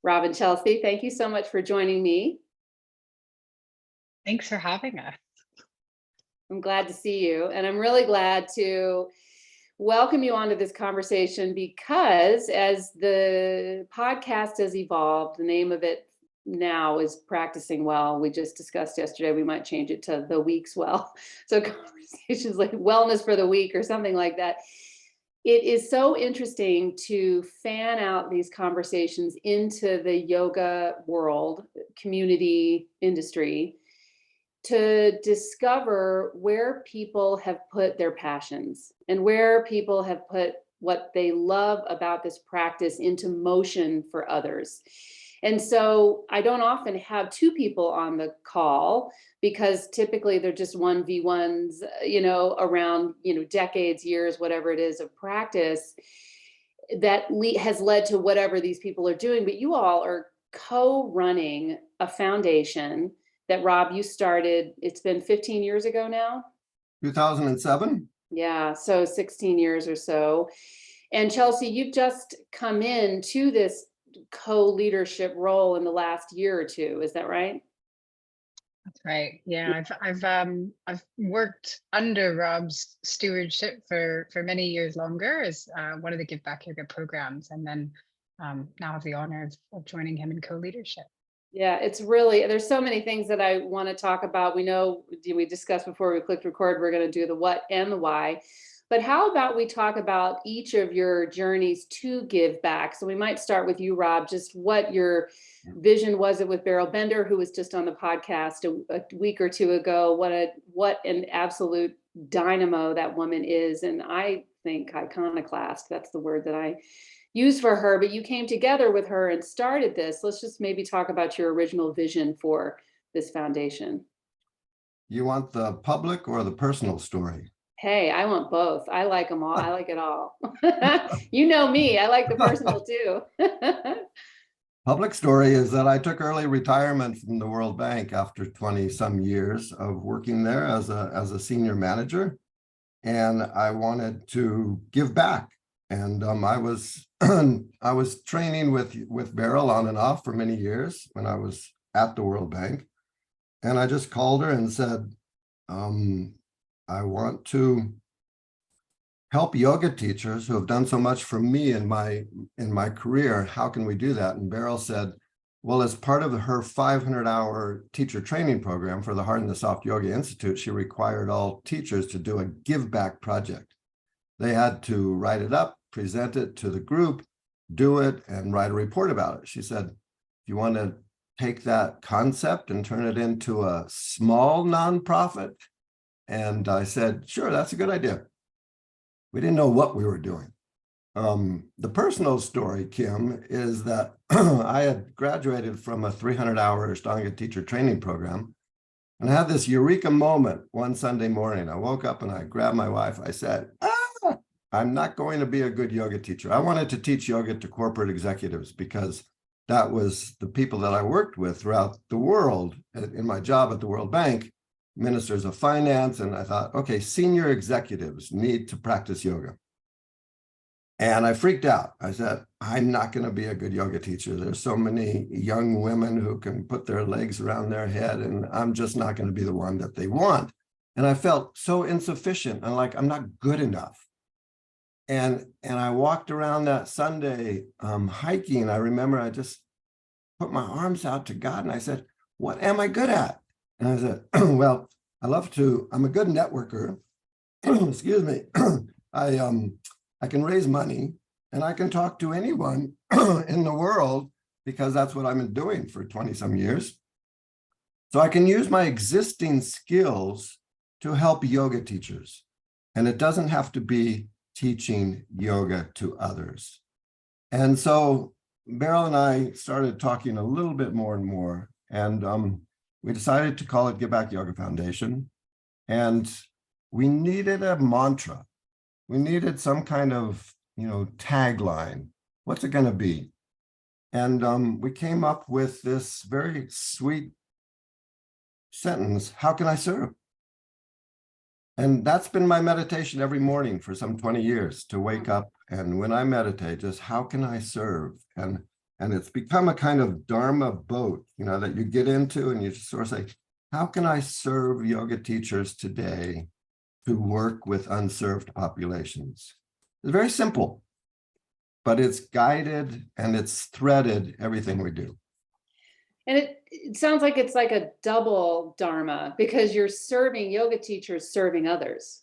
Rob and Chelsea, thank you so much for joining me. Thanks for having us. I'm glad to see you, and I'm really glad to welcome you onto this conversation because as the podcast has evolved, the name of it now is Practicing Well. We just discussed yesterday, we might change it to The Week's Well. So conversations like wellness for the week or something like that. It is so interesting to fan out these conversations into the yoga world, community, industry, to discover where people have put their passions and where people have put what they love about this practice into motion for others. And so I don't often have two people on the call because typically they're just 1v1s, around, decades, years, whatever it is of practice that has led to whatever these people are doing. But you all are co-running a foundation that, Rob, you started, it's been 15 years ago now? 2007. Yeah, so 16 years or so. And Chelsea, you've just come in to this co-leadership role in the last year or two. Is that right? That's right. Yeah, I've worked under Rob's stewardship for many years longer as one of the Give Back Yoga programs, and then now have the honor of joining him in co-leadership. Yeah, it's really, there's so many things that I want to talk about. We know we discussed before we clicked record, we're going to do the what and the why. But how about we talk about each of your journeys to give back? So we might start with you, Rob, just what your vision was it with Beryl Bender, who was just on the podcast a week or two ago. What an absolute dynamo that woman is. And I think iconoclast, that's the word that I use for her, but you came together with her and started this. Let's just maybe talk about your original vision for this foundation. You want the public or the personal story? Hey, I want both. I like them all. I like it all. You know me, I like the personal too. Public story is that I took early retirement from the World Bank after 20 some years of working there as a senior manager. And I wanted to give back. And I was I was training with Beryl on and off for many years when I was at the World Bank. And I just called her and said, I want to help yoga teachers who have done so much for me in my career. How can we do that? And Beryl said, well, as part of her 500-hour teacher training program for the Heart and the Soft Yoga Institute, she required all teachers to do a give back project. They had to write it up, present it to the group, do it, and write a report about it. She said, if you want to take that concept and turn it into a small nonprofit. And I said, sure, that's a good idea. We didn't know what we were doing. The personal story, Kim, is that I had graduated from a 300-hour Ashtanga teacher training program. And I had this eureka moment one Sunday morning. I woke up and I grabbed my wife. I said, I'm not going to be a good yoga teacher. I wanted to teach yoga to corporate executives because that was the people that I worked with throughout the world in my job at the World Bank, ministers of finance. And I thought, okay, senior executives need to practice yoga. And I freaked out. I said, I'm not going to be a good yoga teacher. There's so many young women who can put their legs around their head, and I'm just not going to be the one that they want. And I felt so insufficient and like I'm not good enough. And I walked around that Sunday hiking. I remember I just put my arms out to God and I said, what am I good at? And I said, well, I'm a good networker. Excuse me. I can raise money and I can talk to anyone in the world because that's what I've been doing for 20 some years. So I can use my existing skills to help yoga teachers. And it doesn't have to be teaching yoga to others. And so Beryl and I started talking a little bit more and more, and we decided to call it Give Back Yoga Foundation. And we needed a mantra. We needed some kind of, tagline. What's it going to be? And we came up with this very sweet sentence, how can I serve? And that's been my meditation every morning for some 20 years, to wake up And when I meditate, just how can I serve? And it's become a kind of Dharma boat, that you get into and you just sort of say, how can I serve yoga teachers today who work with unserved populations? It's very simple, but it's guided and it's threaded everything we do. And it sounds like it's like a double dharma, because you're serving yoga teachers, serving others.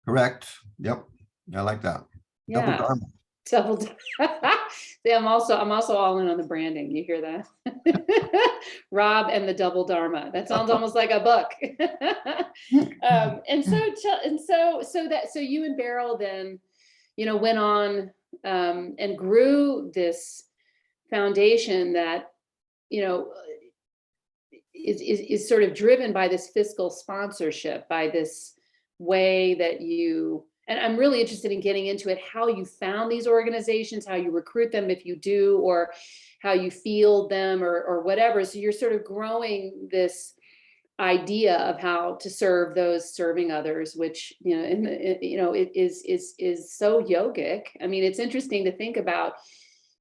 Correct. Yep. I like that. Double Yeah. dharma. Double. Yeah, I'm also all in on the branding. You hear that? Rob and the double dharma. That sounds almost like a book. So you and Beryl then, went on and grew this foundation that, is sort of driven by this fiscal sponsorship, by this way that you. And I'm really interested in getting into it, how you found these organizations, how you recruit them, if you do, or how you field them, or whatever. So you're sort of growing this idea of how to serve those serving others, which, it is so yogic. I mean, it's interesting to think about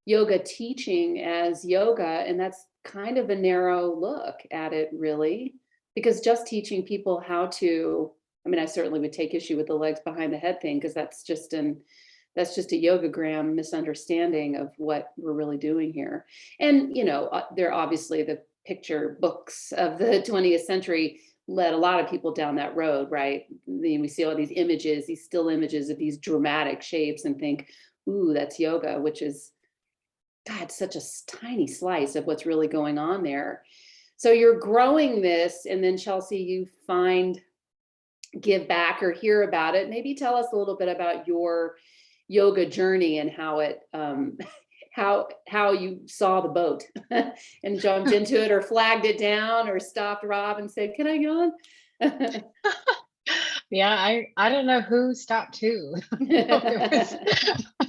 yoga teaching as yoga, and that's kind of a narrow look at it, really, because just teaching people how to. I mean, I certainly would take issue with the legs behind the head thing, because that's just a yogagram misunderstanding of what we're really doing here. And, there are obviously the picture books of the 20th century led a lot of people down that road, right? We see all these images, these still images of these dramatic shapes, and think, ooh, that's yoga, which is, God, such a tiny slice of what's really going on there. So you're growing this, and then Chelsea, you give back or hear about it. Maybe tell us a little bit about your yoga journey and how it how you saw the boat and jumped into it, or flagged it down, or stopped Rob and said, can I get on? Yeah, I don't know who stopped who. I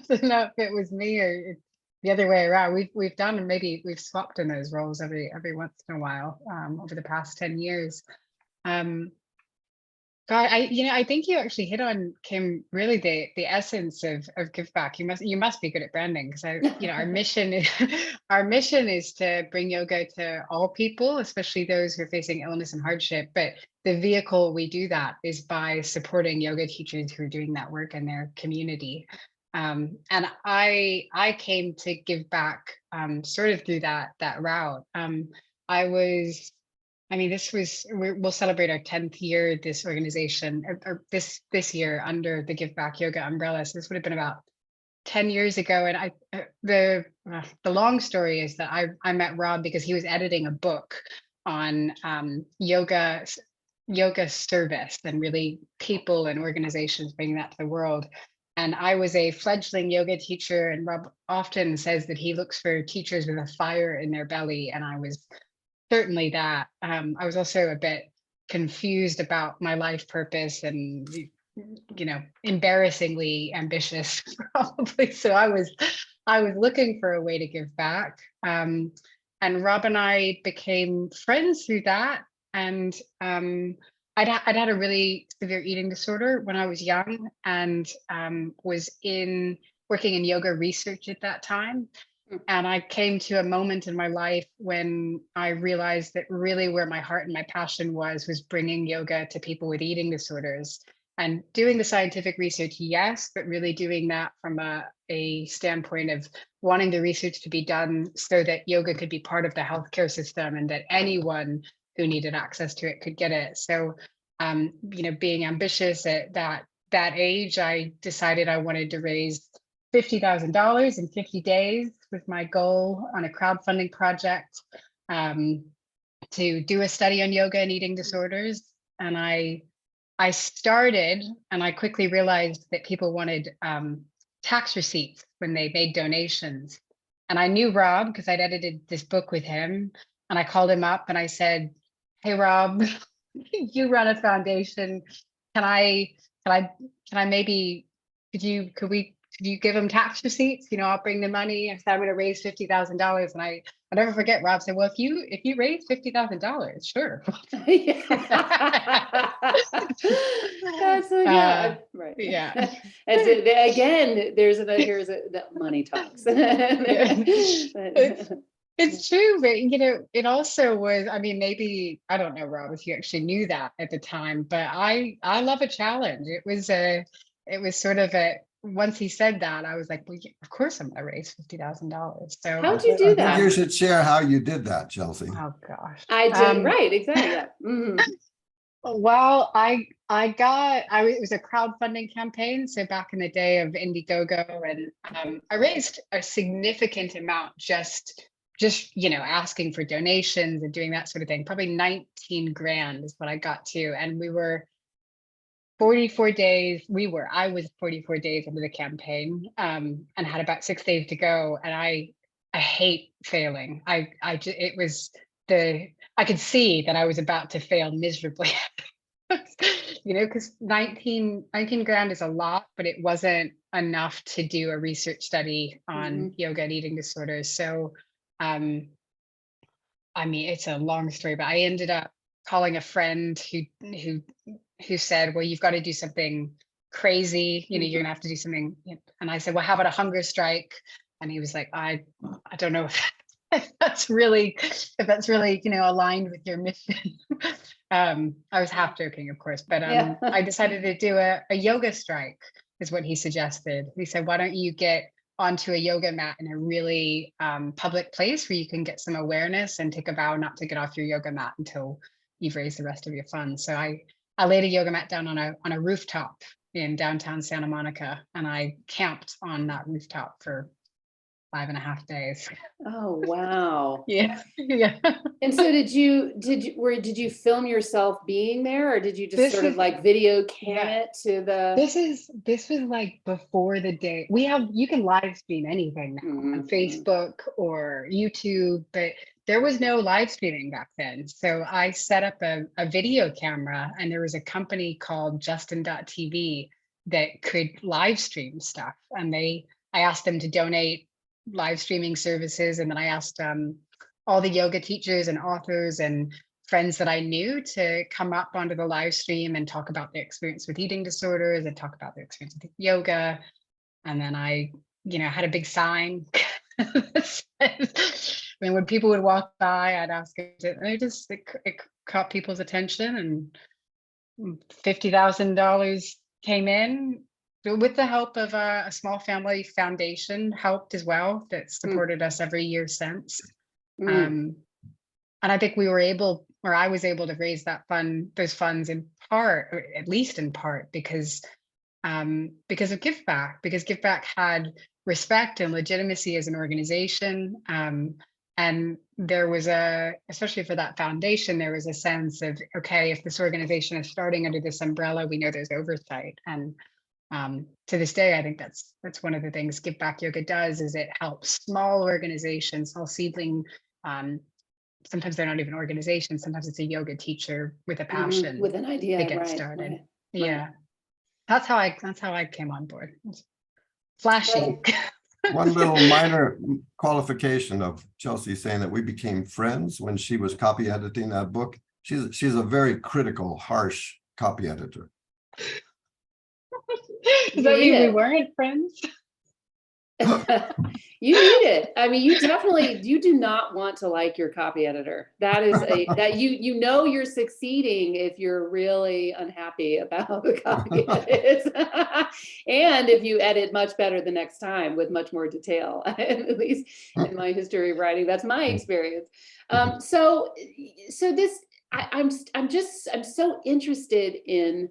don't know if it was me or the other way around. We've done, and maybe we've swapped in those roles every once in a while over the past 10 years. God, I think you actually hit on, Kim, really the essence of give back. You must be good at branding, because our mission is our mission is to bring yoga to all people, especially those who are facing illness and hardship. But the vehicle we do that is by supporting yoga teachers who are doing that work in their community. And I came to give back sort of through that route. We'll celebrate our 10th year, this organization, or this year, under the Give Back Yoga umbrella. So this would have been about 10 years ago. And the long story is that I met Rob because he was editing a book on yoga service, and really people and organizations bringing that to the world. And I was a fledgling yoga teacher, and Rob often says that he looks for teachers with a fire in their belly, and I was certainly that. I was also a bit confused about my life purpose, and embarrassingly ambitious, probably. So I was looking for a way to give back. And Rob and I became friends through that. And I'd had a really severe eating disorder when I was young, and was working in yoga research at that time. And I came to a moment in my life when I realized that really where my heart and my passion was bringing yoga to people with eating disorders, and doing the scientific research, yes, but really doing that from a standpoint of wanting the research to be done so that yoga could be part of the healthcare system, and that anyone who needed access to it could get it. So, being ambitious at that age, I decided I wanted to raise $50,000 in 50 days was my goal on a crowdfunding project, to do a study on yoga and eating disorders. And I started, and I quickly realized that people wanted tax receipts when they made donations. And I knew Rob because I'd edited this book with him, and I called him up and I said, hey, Rob, you run a foundation. Can I maybe, could we you give them tax receipts? You know, I'll bring the money. I said, I'm going to raise $50,000. And I never forget, Rob said, well, if you raise $50,000, sure. That's yeah, right. Yeah. And again, here's the money talks. It's true, but you know, it also was, I mean, maybe, I don't know, Rob, if you actually knew that at the time, but I love a challenge. It was sort of once he said that, I was like, well, yeah, of course I'm gonna raise $50,000. So how'd you do I that? think you should share how you did that, Chelsea. oh gosh. I did, right, exactly. Yeah. Mhm. Well, it was a crowdfunding campaign. So back in the day of Indiegogo, and I raised a significant amount just you know, asking for donations and doing that sort of thing. Probably 19 grand is what I got to. And we were 44 days. I was 44 days into the campaign, and had about 6 days to go. And I hate failing. I could see that I was about to fail miserably. You know, because 19 grand is a lot, but it wasn't enough to do a research study on yoga and eating disorders. So, I mean, it's a long story, but I ended up calling a friend who said, well, you've got to do something crazy. You know, you're gonna have to do something. And I said, well, how about a hunger strike? And he was like, I don't know if that's really, you know, aligned with your mission. I was half joking, of course, but Yeah. I decided to do a yoga strike, is what he suggested. He said, why don't you get onto a yoga mat in a really public place where you can get some awareness and take a vow not to get off your yoga mat until you've raised the rest of your funds. So I laid a yoga mat down on a rooftop in downtown Santa Monica, and I camped on that rooftop for 5.5 days. Oh, wow. Yeah. Yeah. And so did you film yourself being there, or did you just This sort of is- like video cam yeah. it to the This was like before the day. You can live stream anything now on Facebook or YouTube, but there was no live streaming back then. So I set up a video camera, and there was a company called Justin.tv that could live stream stuff. And I asked them to donate live streaming services. And then I asked all the yoga teachers and authors and friends that I knew to come up onto the live stream and talk about their experience with eating disorders and talk about their experience with yoga. And then I, you know, had a big sign. I mean, when people would walk by, I'd ask it, and it caught people's attention, and $50,000 came in with the help of a small family foundation helped as well that supported us every year since. And I think I was able to raise those funds in part, or at least in part, because of Give Back, because Give Back had respect and legitimacy as an organization. And there was especially for that foundation, there was a sense of, okay, if this organization is starting under this umbrella, we know there's oversight. And to this day, I think that's one of the things Give Back Yoga does, is it helps small organizations, small seedling, sometimes they're not even organizations, sometimes it's a yoga teacher with a passion with an idea to get right, started. Right. Yeah. That's how I came on board. Flashy. One little minor qualification of Chelsea saying that we became friends when she was copy editing that book. She's a very critical, harsh copy editor. Does that mean we weren't friends? You need it. I mean, you do not want to like your copy editor. That is that you know you're succeeding if you're really unhappy about the copy edits. And if you edit much better the next time with much more detail, at least in my history of writing, that's my experience. So this, I'm so interested in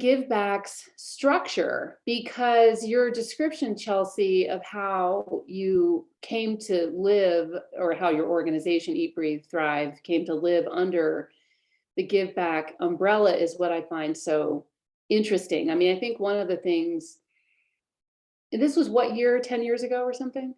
Give Back's structure, because your description, Chelsea, of how you came to live, or how your organization Eat, Breathe, Thrive came to live under the Give Back umbrella, is what I find so interesting. I mean, I think one of the things, this was what year, 10 years ago or something?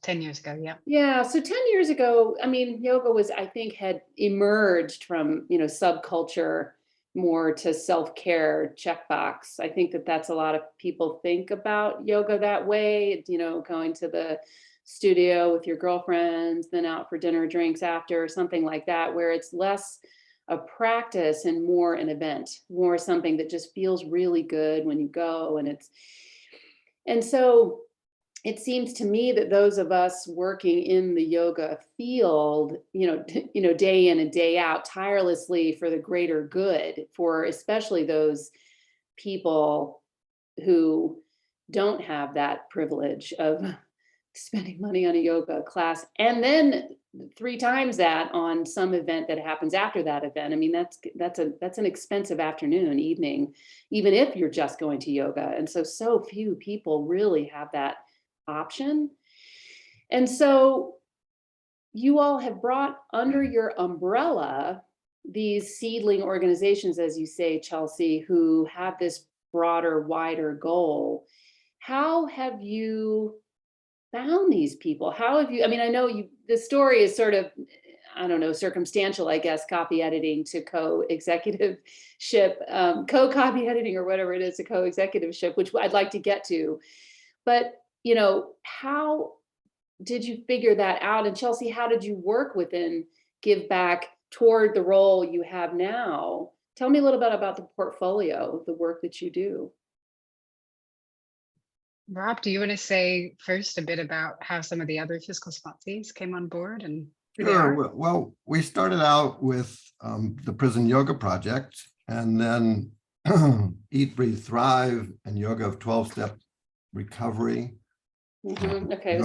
10 years ago, yeah. Yeah, so 10 years ago, I mean, yoga was, I think, had emerged from, subculture more to self-care checkbox. I think that that's a lot of people think about yoga that way, going to the studio with your girlfriends, then out for dinner, drinks after, something like that, where it's less a practice and more an event, more something that just feels really good when you go. And so it seems to me that those of us working in the yoga field, day in and day out, tirelessly for the greater good, for especially those people who don't have that privilege of spending money on a yoga class, and then 3 times that on some event that happens after that event. I mean, that's an expensive afternoon, evening, even if you're just going to yoga. And so few people really have that option. And so you all have brought under your umbrella these seedling organizations, as you say, Chelsea, who have this broader, wider goal. How have you found these people? How have you, I mean, I know the story is sort of, I don't know, circumstantial, I guess, copy editing to co-executive-ship, co-copy editing or whatever it is, to co-executive-ship, which I'd like to get to. But, how did you figure that out? And Chelsea, how did you work within Give Back toward the role you have now? Tell me a little bit about the portfolio, the work that you do. Rob, do you want to say first a bit about how some of the other fiscal sponsees came on board and who they Sure. are? Well, we started out with the Prison Yoga Project, and then Eat, Breathe, Thrive, and Yoga of 12-Step Recovery. Okay.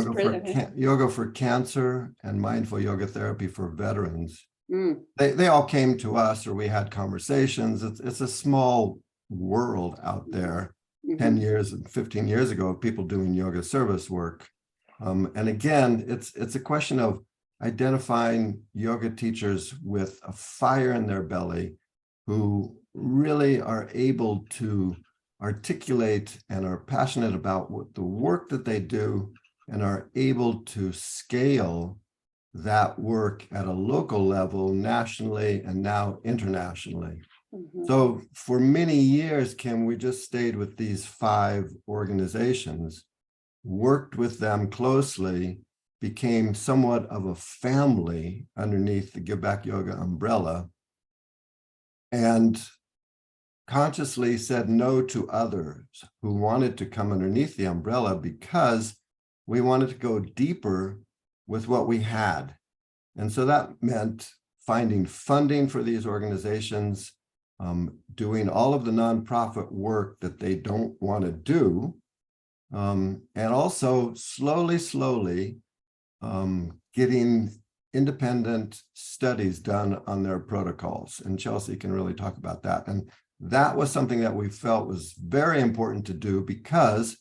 Yoga for Cancer, and Mindful Yoga Therapy for Veterans. Mm. They all came to us, or we had conversations. It's a small world out there. 10 years and 15 years ago of people doing yoga service work. And again, it's a question of identifying yoga teachers with a fire in their belly who really are able to articulate and are passionate about what the work that they do and are able to scale that work at a local level, nationally, and now internationally. So for many years, Kim, we just stayed with these 5 organizations, worked with them closely, became somewhat of a family underneath the Give Back Yoga umbrella, and consciously said no to others who wanted to come underneath the umbrella because we wanted to go deeper with what we had. And so that meant finding funding for these organizations, doing all of the nonprofit work that they don't want to do, and also slowly getting independent studies done on their protocols. And Chelsea can really talk about that. And that was something that we felt was very important to do, because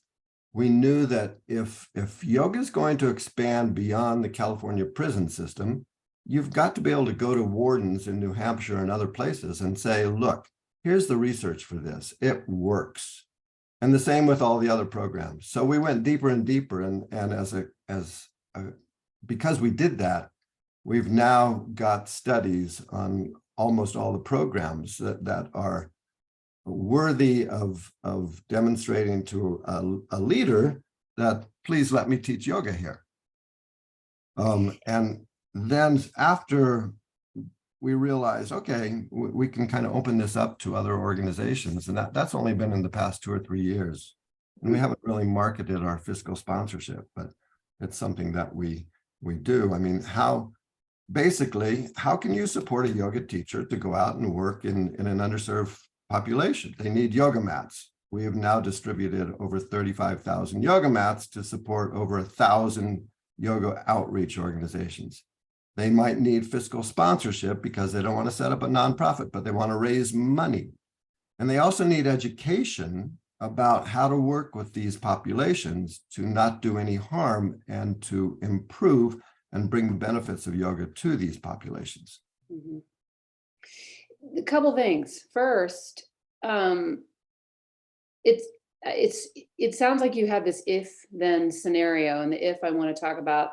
we knew that if yoga is going to expand beyond the California prison system, you've got to be able to go to wardens in New Hampshire and other places and say, look, here's the research for this. It works. And the same with all the other programs. So we went deeper and deeper. And because we did that, we've now got studies on almost all the programs that are worthy of demonstrating to a leader that, please let me teach yoga here. And then after we realized, okay, we can kind of open this up to other organizations. And that's only been in the past 2 or 3 years. And we haven't really marketed our fiscal sponsorship, but it's something that we do. I mean, how can you support a yoga teacher to go out and work in an underserved population? They need yoga mats. We have now distributed over 35,000 yoga mats to support over 1,000 yoga outreach organizations. They might need fiscal sponsorship because they don't want to set up a nonprofit, but they want to raise money. And they also need education about how to work with these populations to not do any harm and to improve and bring the benefits of yoga to these populations. A couple things. First, it sounds like you have this if-then scenario, and the if I want to talk about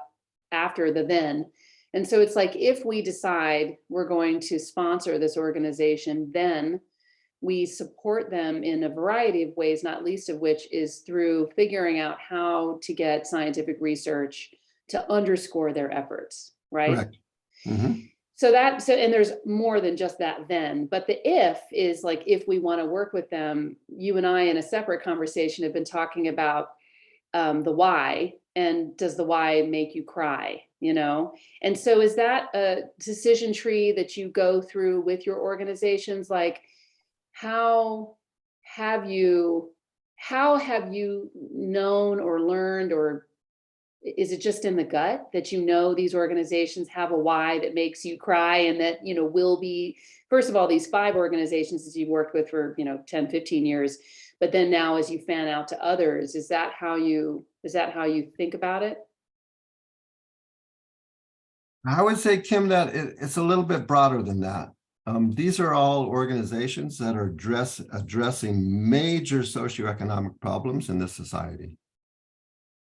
after the then. And so it's like, if we decide we're going to sponsor this organization, then we support them in a variety of ways, not least of which is through figuring out how to get scientific research to underscore their efforts, right? Correct. Mm-hmm. So and there's more than just that then, but the if is like, if we want to work with them, you and I in a separate conversation have been talking about the why, and does the why make you cry, And so is that a decision tree that you go through with your organizations? Like, how have you known or learned, or is it just in the gut that these organizations have a why that makes you cry, and that will be, first of all, these 5 organizations that you've worked with for 10, 15 years, but then now as you fan out to others, is that how you think about it? I would say, Kim, that it's a little bit broader than that. These are all organizations that are addressing major socioeconomic problems in this society.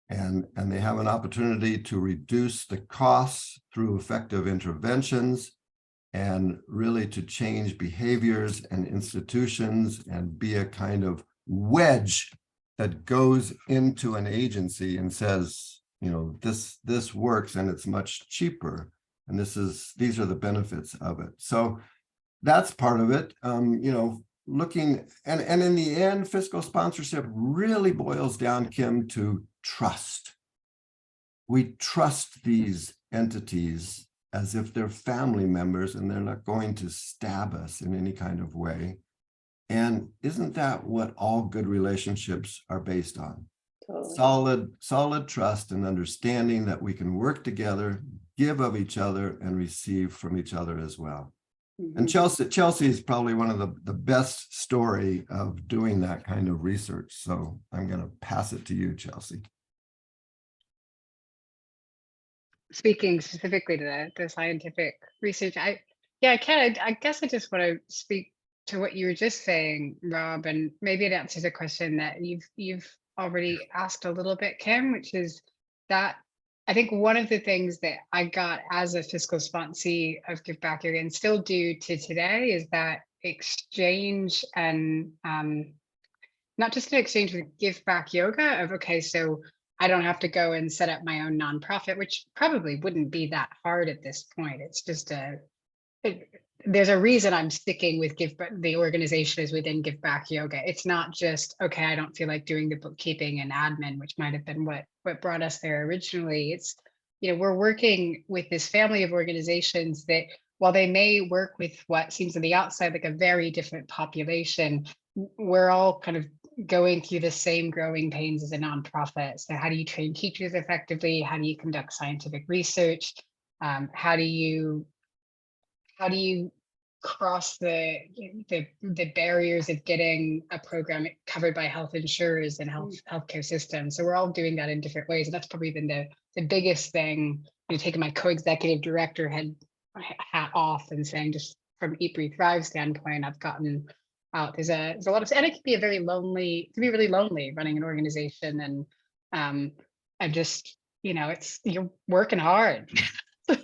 And they have an opportunity to reduce the costs through effective interventions, and really to change behaviors and institutions, and be a kind of wedge that goes into an agency and says, this works and it's much cheaper. And these are the benefits of it. So that's part of it. Looking, and in the end, fiscal sponsorship really boils down, Kim, to trust. We trust these entities as if they're family members, and they're not going to stab us in any kind of way. And isn't that what all good relationships are based on? Totally. Solid trust and understanding that we can work together, give of each other, and receive from each other as well. Mm-hmm. And Chelsea is probably one of the best story of doing that kind of research. So I'm going to pass it to you, Chelsea. Speaking specifically to the scientific research, I guess I just want to speak to what you were just saying, Rob, and maybe it answers a question that you've already asked a little bit, Kim, which is that I think one of the things that I got as a fiscal sponsee of Give Back Yoga, and still do to today, is that exchange, and not just an exchange with Give Back Yoga of, okay, so I don't have to go and set up my own nonprofit, which probably wouldn't be that hard at this point. It's just there's a reason I'm sticking with the organization is within Give Back Yoga. It's not just, okay, I don't feel like doing the bookkeeping and admin, which might have been what brought us there originally. It's, we're working with this family of organizations that, while they may work with what seems on the outside like a very different population, we're all kind of going through the same growing pains as a nonprofit. So how do you train teachers effectively? How do you conduct scientific research? How do you cross the barriers of getting a program covered by health insurers and healthcare systems? So we're all doing that in different ways, and that's probably been the biggest thing. Taking my co-executive director hat off and saying, just from Eat, Breathe, Thrive standpoint, I've gotten out. There's a lot of, and it can be really really lonely running an organization, and I just, you're working hard.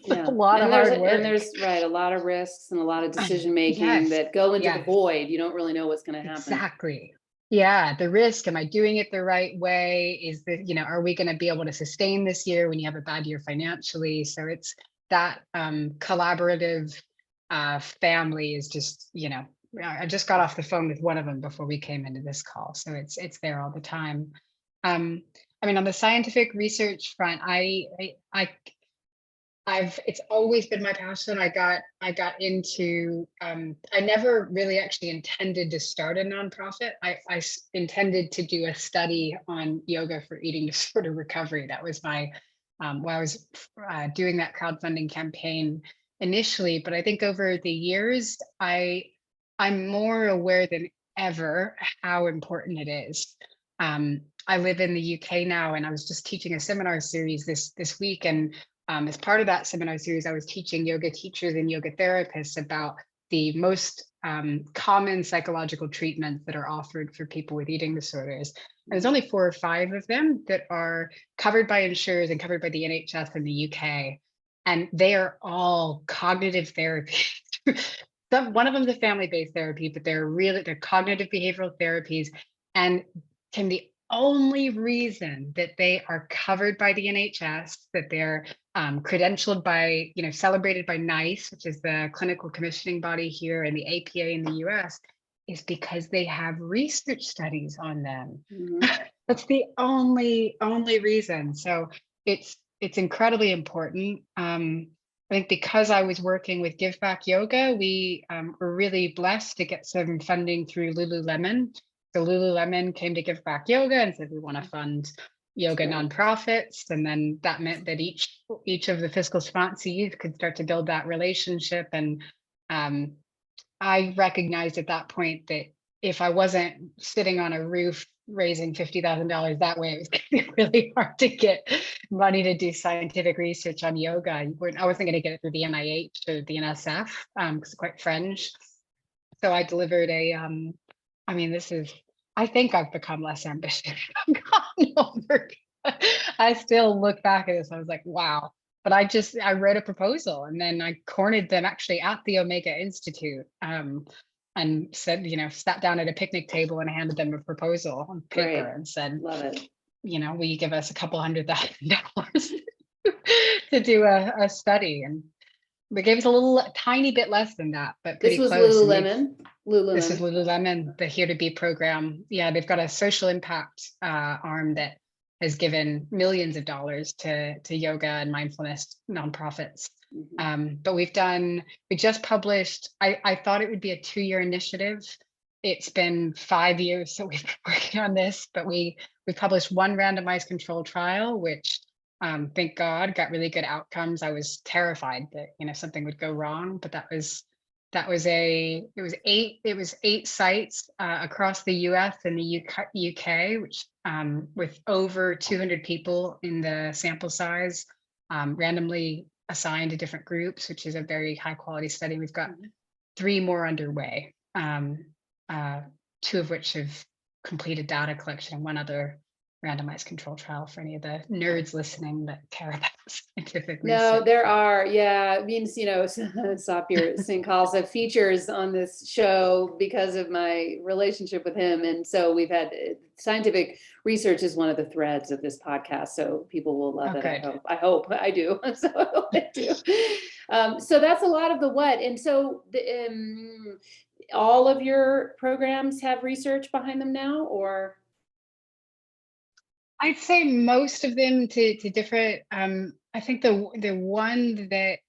Yeah. A lot of hard work. And there's a lot of risks and a lot of decision making that go into the void. You don't really know what's going to happen. Exactly. Yeah, the risk. Am I doing it the right way? Is are we going to be able to sustain this year when you have a bad year financially? So it's that collaborative family is just, I just got off the phone with one of them before we came into this call. So it's there all the time. On the scientific research front, it's always been my passion. I got into, I never really actually intended to start a nonprofit. I intended to do a study on yoga for eating disorder recovery. That was my, while I was doing that crowdfunding campaign initially. But I think over the years, I'm more aware than ever how important it is. I live in the UK now, and I was just teaching a seminar series this week, and as part of that seminar series, I was teaching yoga teachers and yoga therapists about the most common psychological treatments that are offered for people with eating disorders. And there's only 4 or 5 of them that are covered by insurers and covered by the NHS in the UK. And they are all cognitive therapy one of them is a family-based therapy, but they're cognitive behavioral therapies. And Tim, the only reason that they are covered by the NHS, that they're credentialed by, celebrated by NICE, which is the clinical commissioning body here, and the APA in the US, is because they have research studies on them. Mhm. That's the only reason. So it's incredibly important. I think because I was working with Give Back Yoga, we were really blessed to get some funding through Lululemon. So Lululemon came to Give Back Yoga and said, we want to fund yoga nonprofits. And then that meant that each of the fiscal sponsees could start to build that relationship. And I recognized at that point that if I wasn't sitting on a roof raising $50,000 that way, it was going to be really hard to get money to do scientific research on yoga. I wasn't going to get it through the NIH or the NSF because it's quite French. So I delivered I think I've become less ambitious. I've gotten older. I still look back at this. I was like, wow. But I wrote a proposal and then I cornered them actually at the Omega Institute. And said, sat down at a picnic table and handed them a proposal on paper. Great. And said, love it. Will you give us a couple $100,000 to do a study? And they gave us a tiny bit less than that, but pretty close. This was Lululemon. This is Lululemon, the Here to Be program. Yeah, they've got a social impact arm that has given millions of dollars to yoga and mindfulness nonprofits. Mm-hmm. But we just published, I thought it would be a 2-year initiative. It's been 5 years that we've been working on this, but we published one randomized control trial, which thank God got really good outcomes. I was terrified that, something would go wrong, but it was 8 sites across the US and the UK, which with over 200 people in the sample size, randomly assigned to different groups, which is a very high quality study. We've got 3 more underway, 2 of which have completed data collection and 1 other randomized control trial for any of the nerds listening that care about scientific research. No, there are. Yeah, it means, Sapir Singh Khalsa features on this show because of my relationship with him. And so we've had scientific research is one of the threads of this podcast. So people will love it. I hope I do. So I hope I do. So that's a lot of the what. And so all of your programs have research behind them now, or? I'd say most of them to different. I think the one that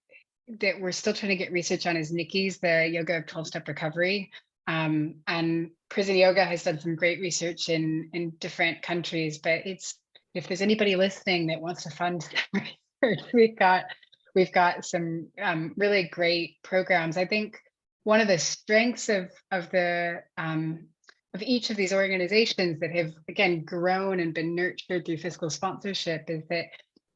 we're still trying to get research on is Nikki's, the Yoga 12-Step Recovery. And Prison Yoga has done some great research in different countries. But if there's anybody listening that wants to fund research, we've got some really great programs. I think one of the strengths of each of these organizations that have, again, grown and been nurtured through fiscal sponsorship is that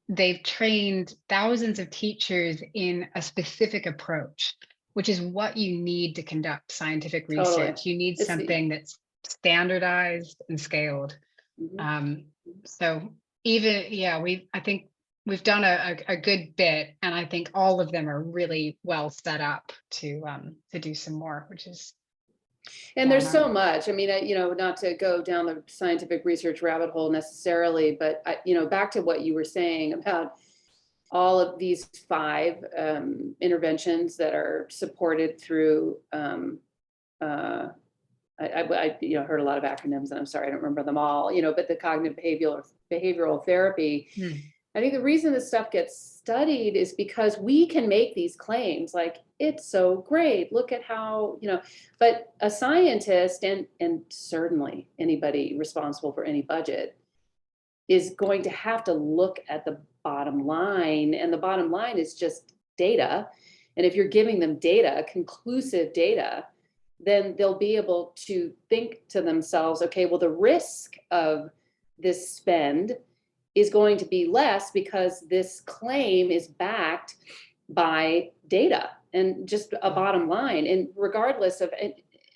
they've trained thousands of teachers in a specific approach, which is what you need to conduct scientific research. Totally. You need something that's standardized and scaled. Mm-hmm. So I think we've done a good bit, and I think all of them are really well set up to do some more, which is. And there's so much. I mean, not to go down the scientific research rabbit hole necessarily, but back to what you were saying about all of these 5 interventions that are supported through. I heard a lot of acronyms, and I'm sorry I don't remember them all. But the cognitive behavioral therapy. I think the reason this stuff gets studied is because we can make these claims like, it's so great, look at how, but a scientist and certainly anybody responsible for any budget is going to have to look at the bottom line, and the bottom line is just data. And if you're giving them data, conclusive data, then they'll be able to think to themselves, okay, well, the risk of this spend is going to be less because this claim is backed by data and just a bottom line. And regardless of,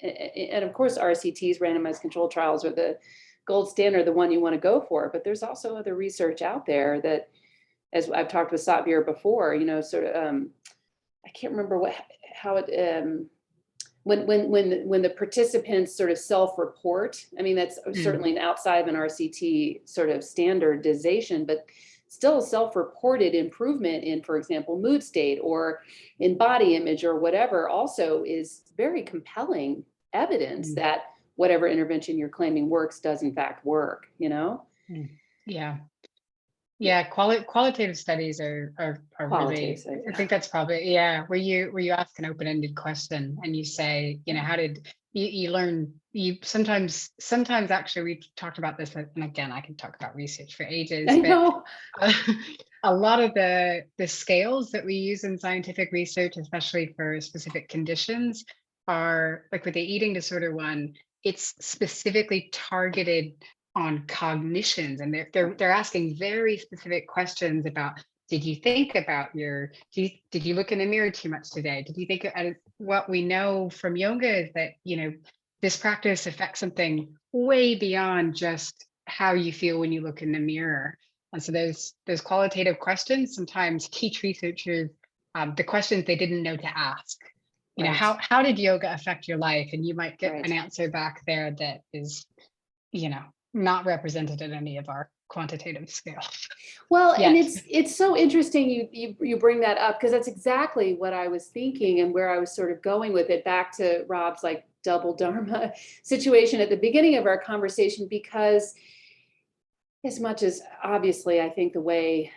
and of course, RCTs, randomized control trials, are the gold standard, the one you want to go for. But there's also other research out there that, as I've talked with Satbir before, I can't remember how it when the participants sort of self-report, I mean, that's certainly an outside of an RCT sort of standardization, but still self-reported improvement in, for example, mood state or in body image or whatever, also is very compelling evidence that whatever intervention you're claiming works does in fact work, you know? Yeah. Yeah, qualitative studies are Qualitative really, studies. I think that's probably, yeah, where you ask an open-ended question and you say, you know, how did you learn, you sometimes actually we've talked about this, and again, I can talk about research for ages, I but know. a lot of the scales that we use in scientific research, especially for specific conditions, are like with the eating disorder one, it's specifically targeted on cognitions, and they're asking very specific questions about, did you think about did you look in the mirror too much today? Did you think, what we know from yoga is that, you know, this practice affects something way beyond just how you feel when you look in the mirror. And so those qualitative questions sometimes teach researchers the questions they didn't know to ask. You know, how did yoga affect your life? And you might get an answer back there that is, you know, not represented in any of our quantitative scales. Well, and it's so interesting you bring that up, because that's exactly what I was thinking and where I was sort of going with it, back to Rob's like double dharma situation at the beginning of our conversation, because as much as obviously I think the way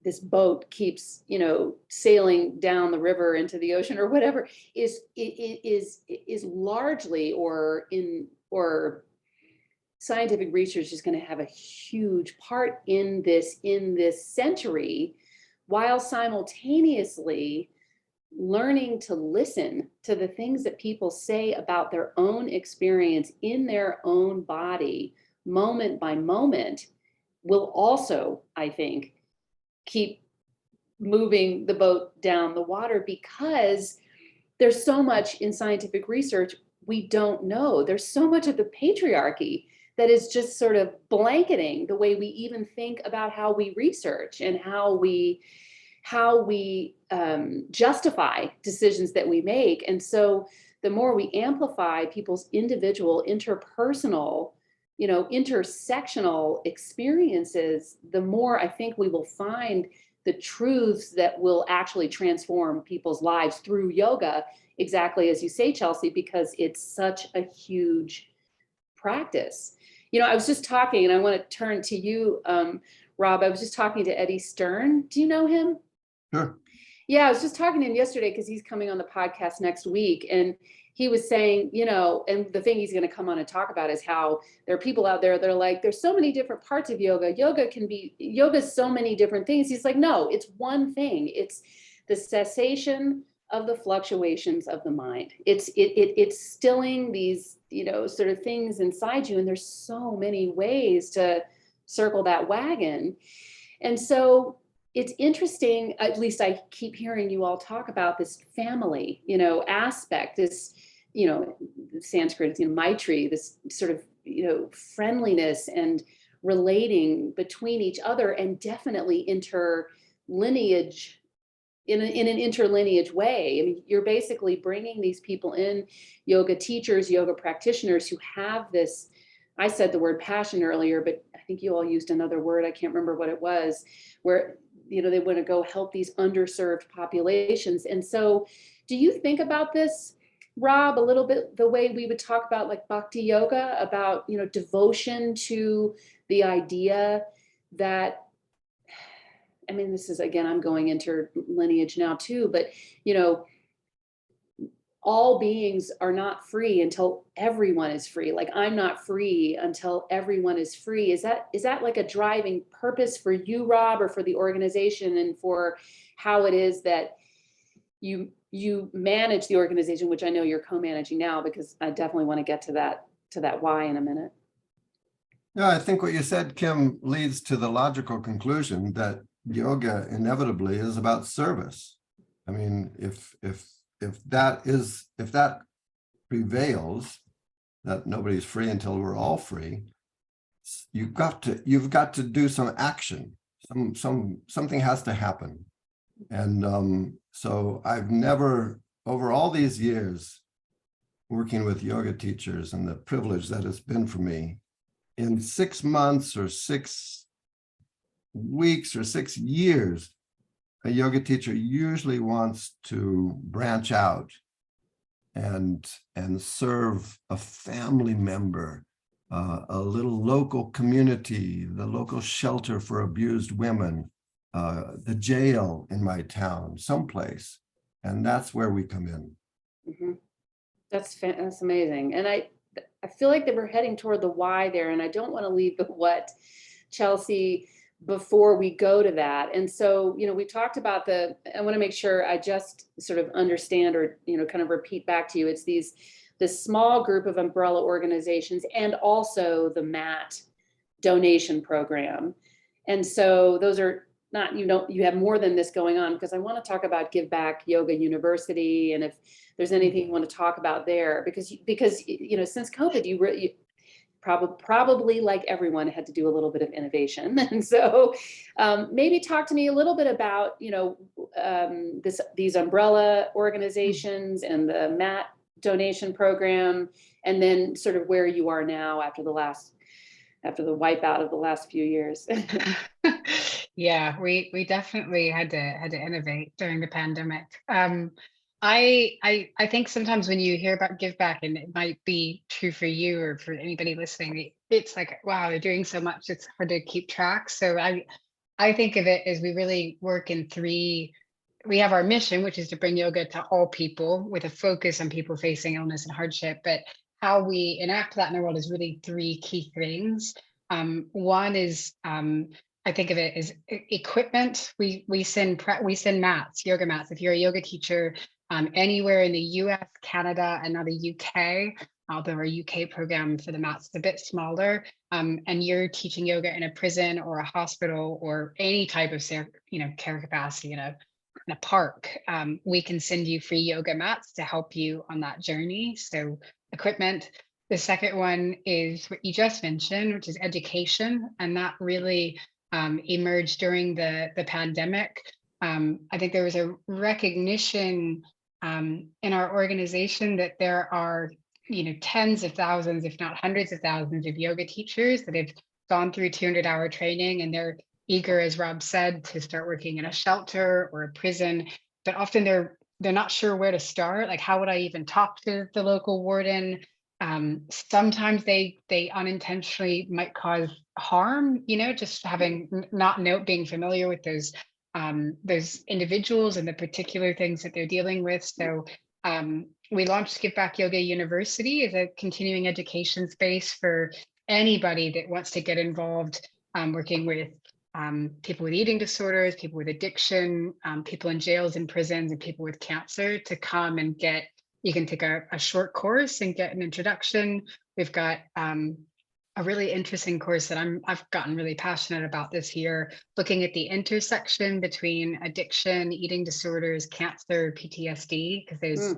this boat keeps, you know, sailing down the river into the ocean or whatever is largely or scientific research is going to have a huge part in this century, while simultaneously learning to listen to the things that people say about their own experience in their own body, moment by moment, will also, I think, keep moving the boat down the water, because there's so much in scientific research we don't know. There's so much of the patriarchy that is just sort of blanketing the way we even think about how we research and how we justify decisions that we make. And so the more we amplify people's individual, interpersonal, you know, intersectional experiences, the more I think we will find the truths that will actually transform people's lives through yoga, exactly as you say, Chelsea, because it's such a huge practice. You know, I was just talking, and I want to turn to you, Rob. I was just talking to Eddie Stern. Do you know him? Sure. Yeah, I was just talking to him yesterday because he's coming on the podcast next week. And he was saying, you know, and the thing he's going to come on and talk about is how there are people out there that are like, there's so many different parts of yoga. Yoga's so many different things. He's like, no, it's one thing. It's the cessation of the fluctuations of the mind. It's stilling these, you know, sort of things inside you. And there's so many ways to circle that wagon. And so it's interesting, at least I keep hearing you all talk about this family, you know, aspect, this, you know, Sanskrit, you know, Maitri, this sort of, you know, friendliness and relating between each other, and definitely interlineage, in an interlineage way. I mean, you're basically bringing these people in, yoga teachers, yoga practitioners who have this, I said the word passion earlier, but I think you all used another word, I can't remember what it was, where, you know, they want to go help these underserved populations. And so do you think about this, Rob, a little bit the way we would talk about like bhakti yoga, about, you know, devotion to the idea that, I mean, this is, again, I'm going into lineage now too, but, you know, all beings are not free until everyone is free. Like, I'm not free until everyone is free. Is that like a driving purpose for you, Rob, or for the organization, and for how it is that you manage the organization, which I know you're co-managing now, because I definitely want to get to that why in a minute. Yeah, I think what you said, Kim, leads to the logical conclusion that yoga inevitably is about service. I mean, if that prevails, that nobody's free until we're all free, you've got to do some action. Something has to happen. And so I've never, over all these years, working with yoga teachers and the privilege that it's been for me. In 6 months or 6 weeks or 6 years, a yoga teacher usually wants to branch out and serve a family member, a little local community, the local shelter for abused women, the jail in my town, someplace. And that's where we come in. Mm-hmm. That's amazing. And I feel like that we're heading toward the why there, and I don't want to leave the what, Chelsea, before we go to that. And so, we talked about I want to make sure I just sort of understand or, kind of repeat back to you. It's this small group of umbrella organizations and also the mat donation program. And so those are not, you have more than this going on, because I want to talk about Give Back Yoga University. And if there's anything you want to talk about there, because since COVID, you probably like everyone had to do a little bit of innovation. And so maybe talk to me a little bit about, these umbrella organizations and the mat donation program, and then sort of where you are now after the wipeout of the last few years. Yeah, we definitely had to innovate during the pandemic. I think sometimes when you hear about Give Back, and it might be true for you or for anybody listening, it's like, wow, they're doing so much, it's hard to keep track. So I think of it as we really work in three. We have our mission, which is to bring yoga to all people with a focus on people facing illness and hardship. But how we enact that in the world is really three key things. One is, I think of it as equipment. We send mats, yoga mats. If you're a yoga teacher anywhere in the US, Canada, and now the UK, although our UK program for the mats is a bit smaller, and you're teaching yoga in a prison or a hospital or any type of care capacity in a park, we can send you free yoga mats to help you on that journey. So equipment. The second one is what you just mentioned, which is education, and that really emerged during the pandemic. I think there was a recognition in our organization that there are tens of thousands, if not hundreds of thousands, of yoga teachers that have gone through 200-hour training, and they're eager, as Rob said, to start working in a shelter or a prison, but often they're not sure where to start. Like, how would I even talk to the local warden? Sometimes they unintentionally might cause harm, just having being familiar with those individuals and the particular things that they're dealing with. So we launched Give Back Yoga University as a continuing education space for anybody that wants to get involved, working with people with eating disorders, people with addiction, people in jails and prisons, and people with cancer, to come and you can take a short course and get an introduction. We've got a really interesting course that I've gotten really passionate about this year, looking at the intersection between addiction, eating disorders, cancer, PTSD, because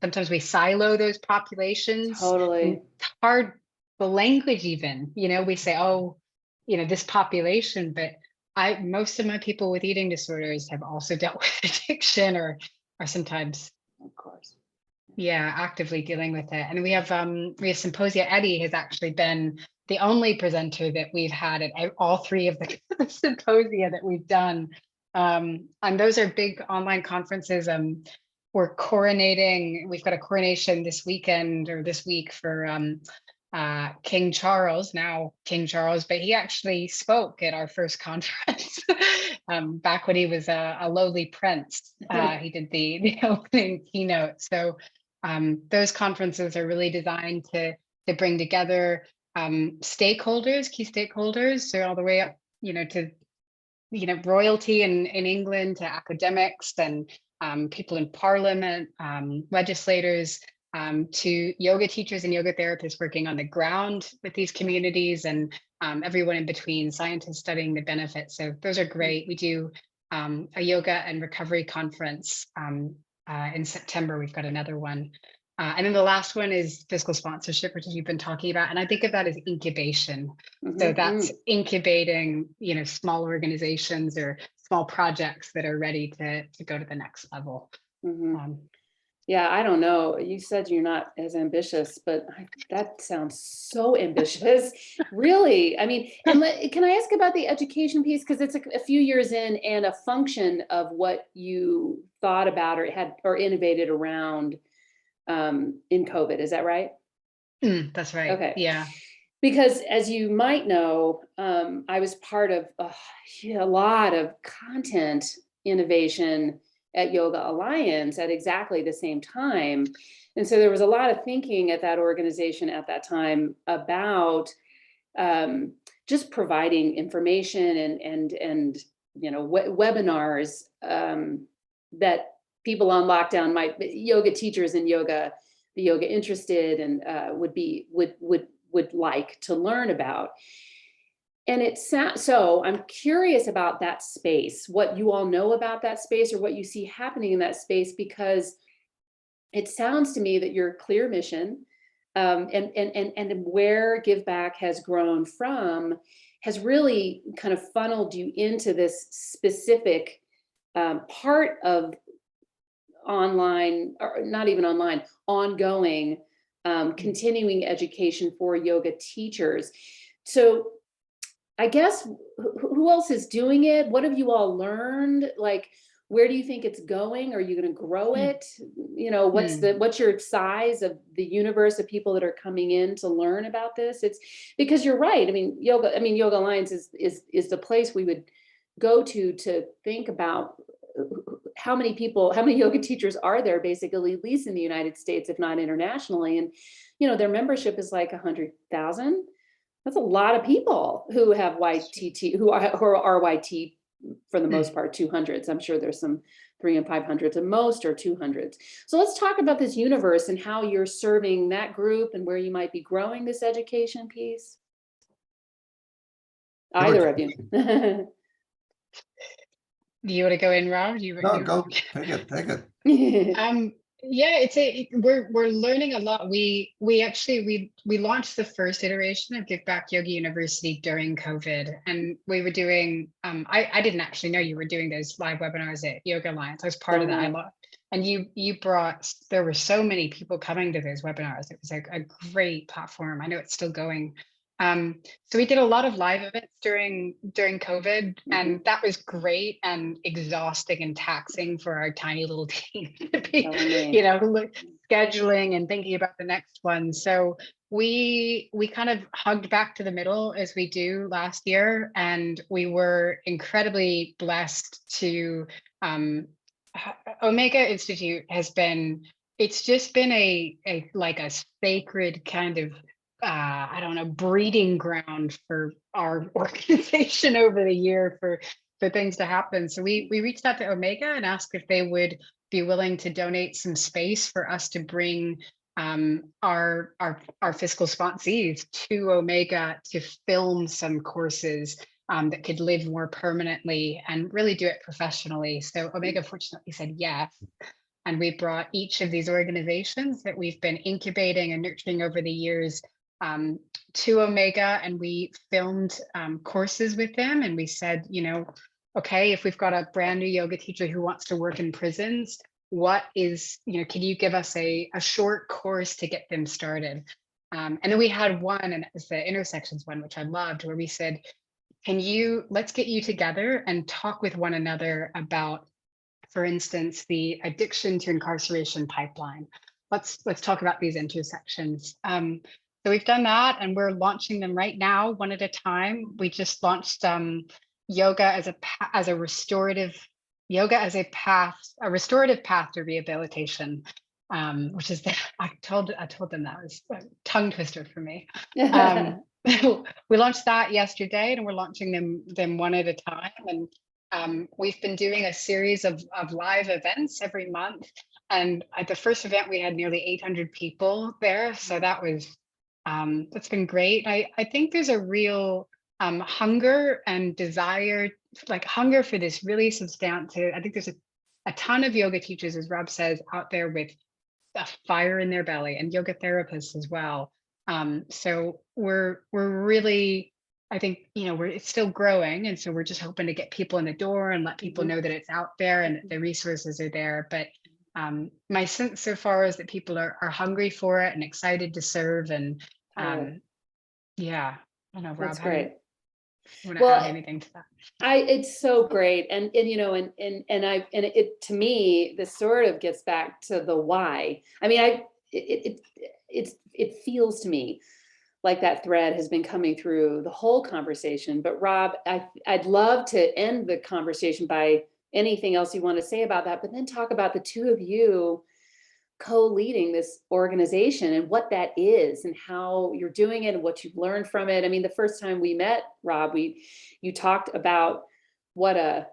sometimes we silo those populations. Totally. It's hard, the language even, we say, oh, this population, but most of my people with eating disorders have also dealt with addiction or sometimes, of course, actively dealing with it. And we have Symposia. Eddie has actually been the only presenter that we've had at all three of the symposia that we've done. And those are big online conferences. We're coronating, we've got a coronation this weekend or this week for King Charles, now King Charles, but he actually spoke at our first conference back when he was a lowly prince. He did the opening keynote. So those conferences are really designed to bring together stakeholders, key stakeholders, so all the way up, to royalty in England, to academics and people in parliament, legislators, to yoga teachers and yoga therapists working on the ground with these communities, and everyone in between, scientists studying the benefits. So those are great. We do a yoga and recovery conference in September. We've got another one. And then the last one is fiscal sponsorship, which you've been talking about. And I think of that as incubation. So that's incubating, small organizations or small projects that are ready to go to the next level. Yeah, I don't know. You said you're not as ambitious, but that sounds so ambitious. Really. I mean, and can I ask about the education piece? Because it's a few years in and a function of what you thought about or had or innovated around in COVID. Is that right? That's right. Okay. Yeah. Because as you might know, I was part of a lot of content innovation at Yoga Alliance at exactly the same time. And so there was a lot of thinking at that organization at that time about just providing information and webinars that people on lockdown might yoga teachers and the yoga interested and would like to learn about. And so I'm curious about that space, what you all know about that space or what you see happening in that space, because it sounds to me that your clear mission and where Give Back has grown from has really kind of funneled you into this specific part of online, or not even online, ongoing continuing education for yoga teachers. So I guess who else is doing it? What have you all learned? Like, where do you think it's going? Are you going to grow Mm. it? You know, Mm. what's your size of the universe of people that are coming in to learn about this? It's because you're right. I mean, Yoga Alliance is the place we would go to think about how many yoga teachers are there basically, at least in the United States, if not internationally. And, their membership is like 100,000. That's a lot of people who have YTT, who are RYT for the most part, 200s. I'm sure there's some 300s and 500s, and most are 200s. So let's talk about this universe and how you're serving that group and where you might be growing this education piece. Either of you. Do you want to go in, Rob? No, go, take it. Yeah, we're learning a lot. We launched the first iteration of Give Back Yoga University during COVID, and we were doing. I didn't actually know you were doing those live webinars at Yoga Alliance. I was part of that. And you brought. There were so many people coming to those webinars. It was a great platform. I know it's still going. So we did a lot of live events during COVID, and that was great and exhausting and taxing for our tiny little team to be, scheduling and thinking about the next one. So we kind of hugged back to the middle as we do last year, and we were incredibly blessed to Omega Institute has been. It's just been a sacred kind of I don't know, breeding ground for our organization over the year for things to happen. So we reached out to Omega and asked if they would be willing to donate some space for us to bring our fiscal sponsees to Omega to film some courses that could live more permanently and really do it professionally. So Omega fortunately said yes. And we brought each of these organizations that we've been incubating and nurturing over the years to Omega, and we filmed courses with them. And we said, okay, if we've got a brand new yoga teacher who wants to work in prisons, can you give us a short course to get them started? And then we had one, and it was the intersections one, which I loved, where we said, let's get you together and talk with one another about, for instance, the addiction to incarceration pipeline. Let's talk about these intersections. So we've done that, and we're launching them right now, one at a time. We just launched yoga as a restorative path to rehabilitation, which is I told them that was a tongue twister for me. We launched that yesterday, and we're launching them one at a time. And we've been doing a series of live events every month. And at the first event, we had nearly 800 people there. So that's been great. I think there's a real hunger and desire, hunger for this really substantive. I think there's a ton of yoga teachers, as Rob says, out there with a fire in their belly, and yoga therapists as well. So we're really, I think, it's still growing. And so we're just hoping to get people in the door and let people know that it's out there and the resources are there. But my sense so far is that people are hungry for it and excited to serve. And Totally. yeah, I don't know, Rob, That's how do you great. want to add Well, anything to that? it's so great. And you know, and it to me, this sort of gets back to the why. I mean, it feels to me like that thread has been coming through the whole conversation. But Rob, I'd love to end the conversation by anything else you want to say about that, but then talk about the two of you co-leading this organization and what that is and how you're doing it and what you've learned from it. I mean, the first time we met, Rob, you talked about what a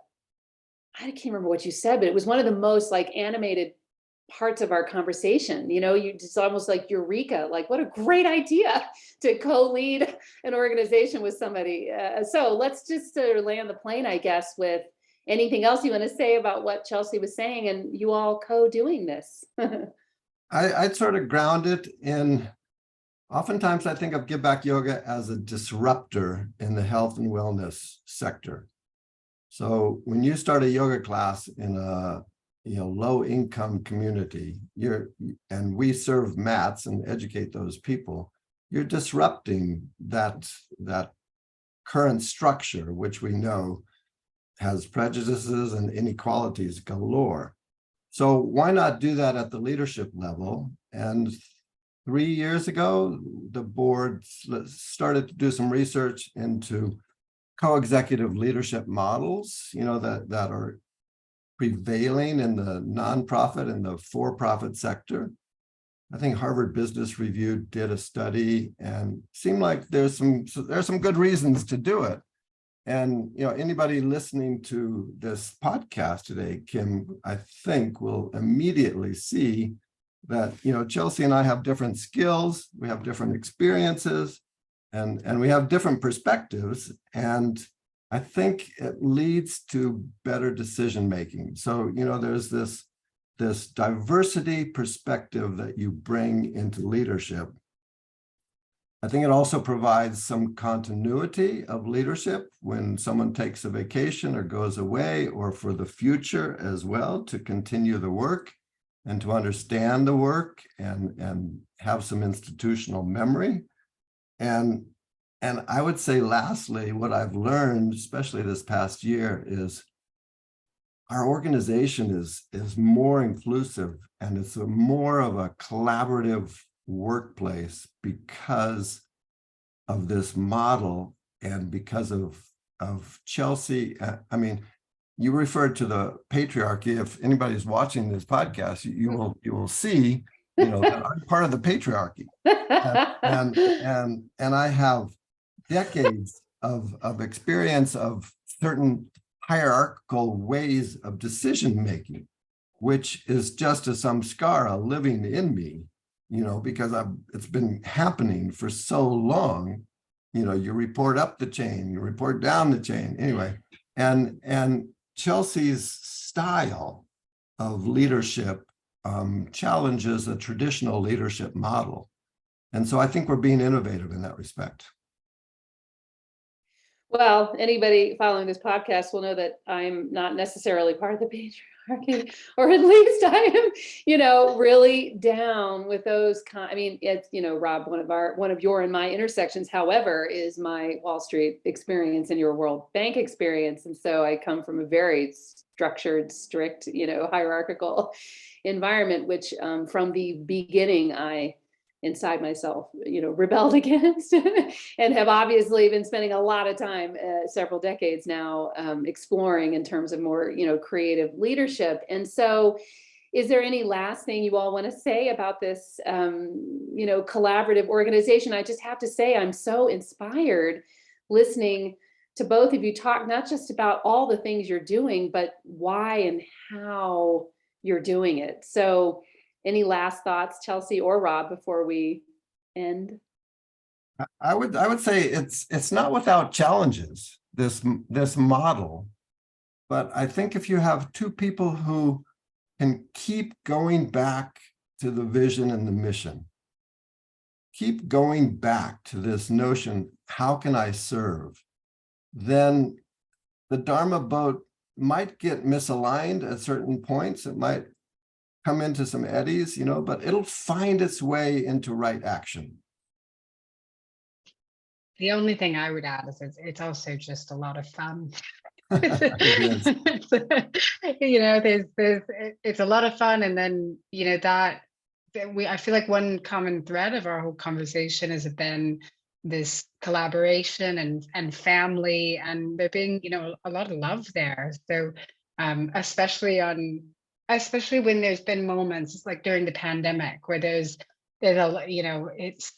I can't remember what you said, but it was one of the most like animated parts of our conversation. You know, you just almost like eureka, like what a great idea to co-lead an organization with somebody. So let's just land the plane, I guess, with anything else you want to say about what Chelsea was saying and you all co-doing this. I'd sort of ground it in, oftentimes I think of Give Back Yoga as a disruptor in the health and wellness sector. So when you start a yoga class in a low income community, and we serve mats and educate those people, you're disrupting that current structure, which we know has prejudices and inequalities galore. So why not do that at the leadership level? And 3 years ago, the board started to do some research into co-executive leadership models, that are prevailing in the nonprofit and the for-profit sector. I think Harvard Business Review did a study and seemed like there's some good reasons to do it. And anybody listening to this podcast today, Kim, I think will immediately see that Chelsea and I have different skills, we have different experiences, and we have different perspectives. And I think it leads to better decision making. So there's this diversity perspective that you bring into leadership. I think it also provides some continuity of leadership when someone takes a vacation or goes away, or for the future as well, to continue the work and to understand the work and have some institutional memory. And I would say, lastly, what I've learned, especially this past year, is our organization is more inclusive, and it's more of a collaborative workplace because of this model and because of Chelsea. I mean, you referred to the patriarchy. If anybody's watching this podcast, you will see, that I'm part of the patriarchy, and I have decades of experience of certain hierarchical ways of decision making, which is just a samskara living in me, because it's been happening for so long. You report up the chain, you report down the chain, anyway. And Chelsea's style of leadership challenges a traditional leadership model. And so I think we're being innovative in that respect. Well, anybody following this podcast will know that I'm not necessarily part of the patriarchy, or at least I am, really down with those I mean, it's, Rob, one of your and my intersections, however, is my Wall Street experience and your World Bank experience. And so I come from a very structured, strict, hierarchical environment, which from the beginning, I inside myself, rebelled against, and have obviously been spending a lot of time, several decades now, exploring in terms of more, creative leadership. And so, is there any last thing you all want to say about this, collaborative organization? I just have to say, I'm so inspired listening to both of you talk, not just about all the things you're doing, but why and how you're doing it. So, any last thoughts, Chelsea or Rob, before we end? I would say it's not without challenges, this model, but I think if you have two people who can keep going back to the vision and the mission, keep going back to this notion, how can I serve? Then the Dharma boat might get misaligned at certain points. It might come into some eddies, but it'll find its way into right action. The only thing I would add is it's also just a lot of fun. It is. It's a lot of fun, and then I feel like one common thread of our whole conversation has been this collaboration and family, and there being a lot of love there. So especially when there's been moments like during the pandemic where there's it's,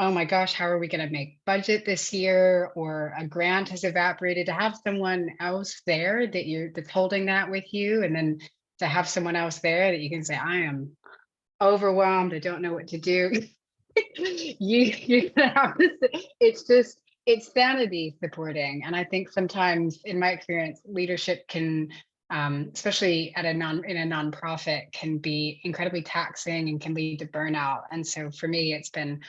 oh my gosh, how are we going to make budget this year, or a grant has evaporated, to have someone else there that's holding that with you, and then to have someone else there that you can say, I am overwhelmed, I don't know what to do. You're gonna have to it's sanity supporting. And I think sometimes, in my experience, leadership can especially in a nonprofit, can be incredibly taxing and can lead to burnout. And so for me, it's been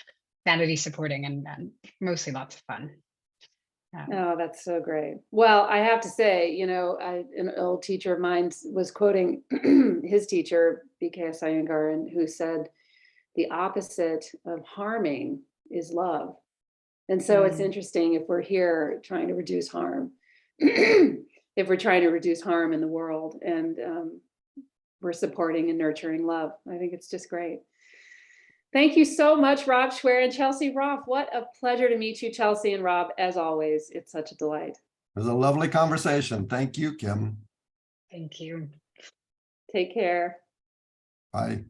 sanity supporting and mostly lots of fun. Oh, that's so great. Well, I have to say, an old teacher of mine was quoting his teacher, B.K.S. Iyengar, and who said, the opposite of harming is love. And so it's interesting, if we're here trying to reduce harm, if we're trying to reduce harm in the world, and we're supporting and nurturing love, I think it's just great. Thank you so much, Rob Schwer and Chelsea Roff. What a pleasure to meet you, Chelsea and Rob. As always, it's such a delight. It was a lovely conversation. Thank you, Kim. Thank you. Take care. Bye.